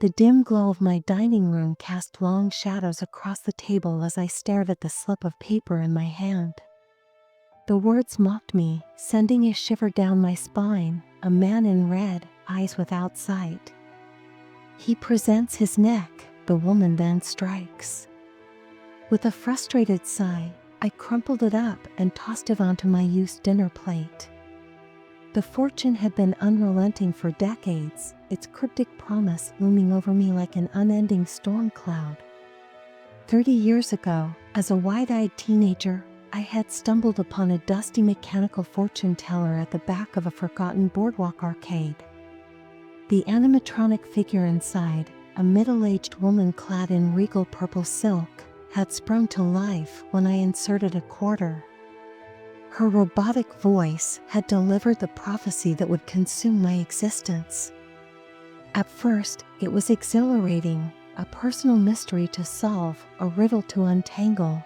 The dim glow of my dining room cast long shadows across the table as I stared at the slip of paper in my hand. The words mocked me, sending a shiver down my spine. A man in red, eyes without sight. He presents his neck, the woman then strikes. With a frustrated sigh, I crumpled it up and tossed it onto my used dinner plate. The fortune had been unrelenting for decades, its cryptic promise looming over me like an unending storm cloud. 30 years ago, as a wide-eyed teenager, I had stumbled upon a dusty mechanical fortune teller at the back of a forgotten boardwalk arcade. The animatronic figure inside, a middle-aged woman clad in regal purple silk, had sprung to life when I inserted a quarter. Her robotic voice had delivered the prophecy that would consume my existence. At first, it was exhilarating, a personal mystery to solve, a riddle to untangle.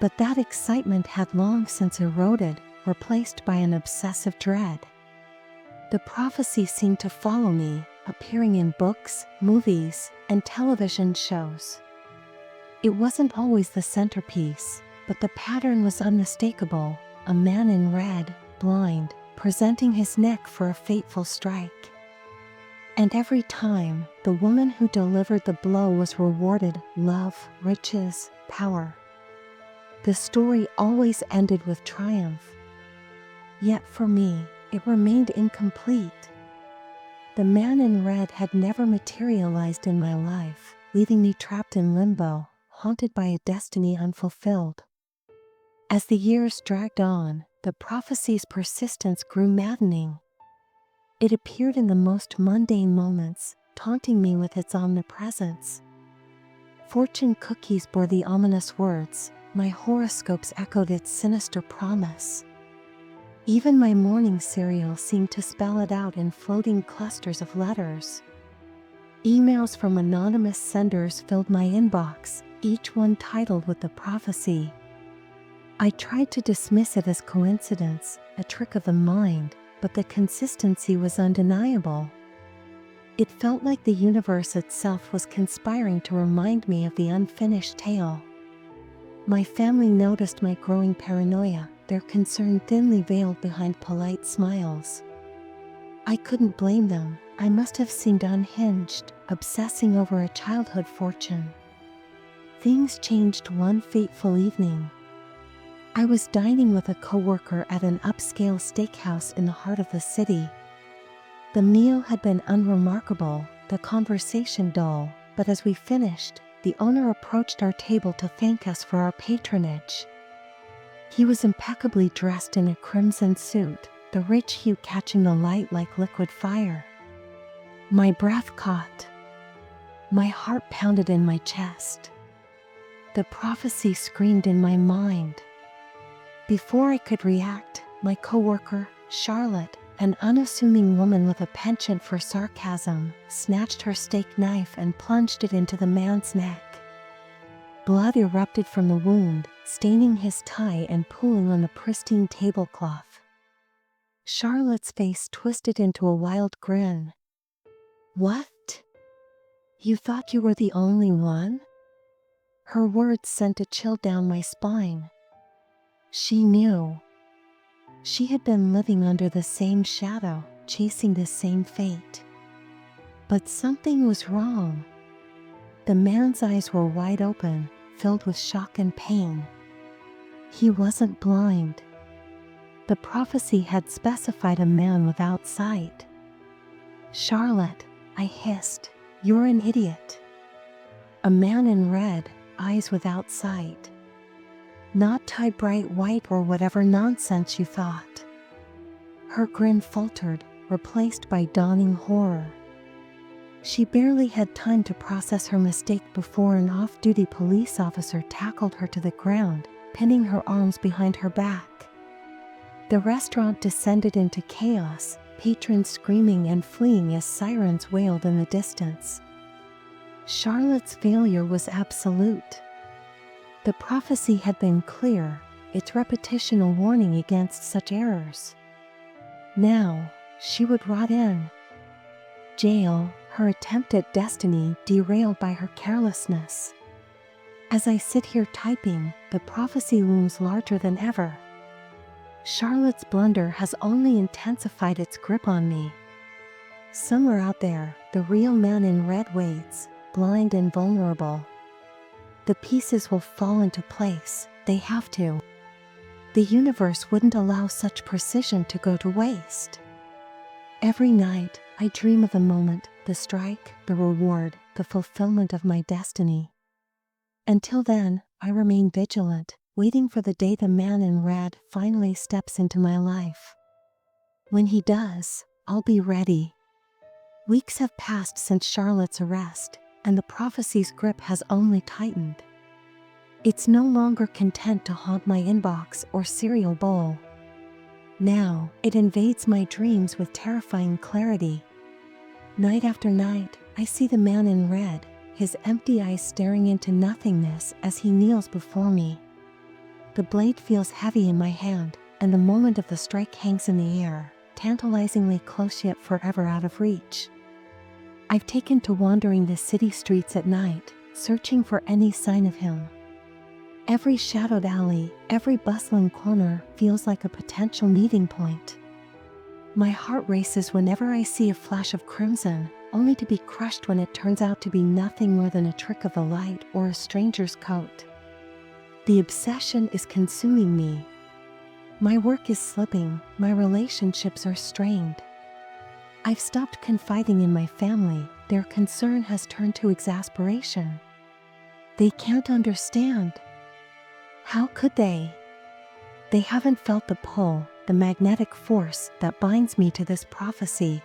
But that excitement had long since eroded, replaced by an obsessive dread. The prophecy seemed to follow me, appearing in books, movies, and television shows. It wasn't always the centerpiece, but the pattern was unmistakable: a man in red, blind, presenting his neck for a fateful strike. And every time, the woman who delivered the blow was rewarded: love, riches, power. The story always ended with triumph. Yet for me, it remained incomplete. The man in red had never materialized in my life, leaving me trapped in limbo, haunted by a destiny unfulfilled. As the years dragged on, the prophecy's persistence grew maddening. It appeared in the most mundane moments, taunting me with its omnipresence. Fortune cookies bore the ominous words, my horoscopes echoed its sinister promise. Even my morning cereal seemed to spell it out in floating clusters of letters. Emails from anonymous senders filled my inbox, each one titled with the prophecy. I tried to dismiss it as coincidence, a trick of the mind, but the consistency was undeniable. It felt like the universe itself was conspiring to remind me of the unfinished tale. My family noticed my growing paranoia, their concern thinly veiled behind polite smiles. I couldn't blame them. I must have seemed unhinged, obsessing over a childhood fortune. Things changed one fateful evening. I was dining with a coworker at an upscale steakhouse in the heart of the city. The meal had been unremarkable, the conversation dull, but as we finished, the owner approached our table to thank us for our patronage. He was impeccably dressed in a crimson suit, the rich hue catching the light like liquid fire. My breath caught. My heart pounded in my chest. The prophecy screamed in my mind. Before I could react, my coworker, Charlotte, an unassuming woman with a penchant for sarcasm, snatched her steak knife and plunged it into the man's neck. Blood erupted from the wound, staining his tie and pooling on the pristine tablecloth. Charlotte's face twisted into a wild grin. "What? You thought you were the only one?" Her words sent a chill down my spine. She knew. She had been living under the same shadow, chasing the same fate. But something was wrong. The man's eyes were wide open, filled with shock and pain. He wasn't blind. The prophecy had specified a man without sight. "Charlotte," I hissed, "you're an idiot. A man in red, eyes without sight. Not tie bright white or whatever nonsense you thought." Her grin faltered, replaced by dawning horror. She barely had time to process her mistake before an off-duty police officer tackled her to the ground, pinning her arms behind her back. The restaurant descended into chaos, patrons screaming and fleeing as sirens wailed in the distance. Charlotte's failure was absolute. The prophecy had been clear, its repetition a warning against such errors. Now, she would rot in jail, her attempt at destiny derailed by her carelessness. As I sit here typing, the prophecy looms larger than ever. Charlotte's blunder has only intensified its grip on me. Somewhere out there, the real man in red waits, blind and vulnerable. The pieces will fall into place, they have to. The universe wouldn't allow such precision to go to waste. Every night, I dream of the moment, the strike, the reward, the fulfillment of my destiny. Until then, I remain vigilant, waiting for the day the man in red finally steps into my life. When he does, I'll be ready. Weeks have passed since Charlotte's arrest, and the prophecy's grip has only tightened. It's no longer content to haunt my inbox or cereal bowl. Now, it invades my dreams with terrifying clarity. Night after night, I see the man in red, his empty eyes staring into nothingness as he kneels before me. The blade feels heavy in my hand, and the moment of the strike hangs in the air, tantalizingly close yet forever out of reach. I've taken to wandering the city streets at night, searching for any sign of him. Every shadowed alley, every bustling corner feels like a potential meeting point. My heart races whenever I see a flash of crimson, only to be crushed when it turns out to be nothing more than a trick of the light or a stranger's coat. The obsession is consuming me. My work is slipping, my relationships are strained. I've stopped confiding in my family, their concern has turned to exasperation. They can't understand. How could they? They haven't felt the pull, the magnetic force that binds me to this prophecy.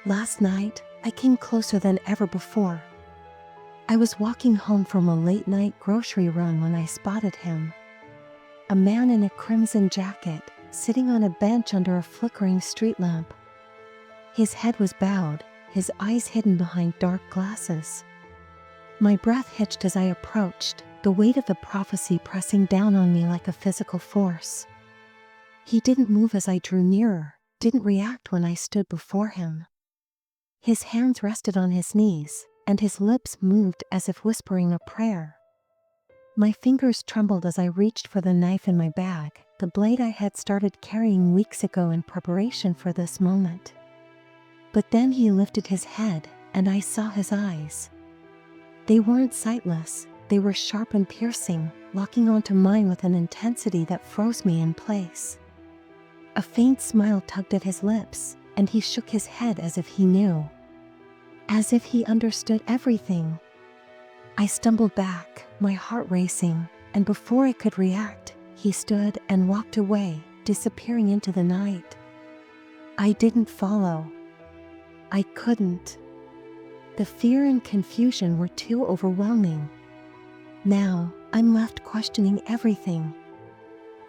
Last night, I came closer than ever before. I was walking home from a late-night grocery run when I spotted him. A man in a crimson jacket, sitting on a bench under a flickering street lamp. His head was bowed, his eyes hidden behind dark glasses. My breath hitched as I approached, the weight of the prophecy pressing down on me like a physical force. He didn't move as I drew nearer, didn't react when I stood before him. His hands rested on his knees, and his lips moved as if whispering a prayer. My fingers trembled as I reached for the knife in my bag, the blade I had started carrying weeks ago in preparation for this moment. But then he lifted his head, and I saw his eyes. They weren't sightless, they were sharp and piercing, locking onto mine with an intensity that froze me in place. A faint smile tugged at his lips, and he shook his head as if he knew. As if he understood everything. I stumbled back, my heart racing, and before I could react, he stood and walked away, disappearing into the night. I didn't follow. I couldn't. The fear and confusion were too overwhelming. Now, I'm left questioning everything.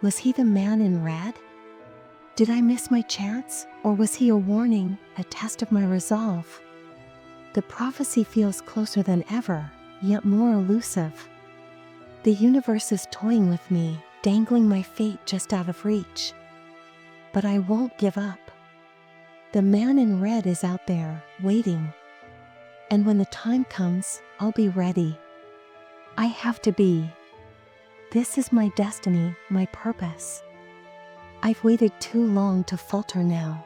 Was he the man in red? Did I miss my chance, or was he a warning, a test of my resolve? The prophecy feels closer than ever, yet more elusive. The universe is toying with me, dangling my fate just out of reach. But I won't give up. The man in red is out there, waiting. And when the time comes, I'll be ready. I have to be. This is my destiny, my purpose. I've waited too long to falter now.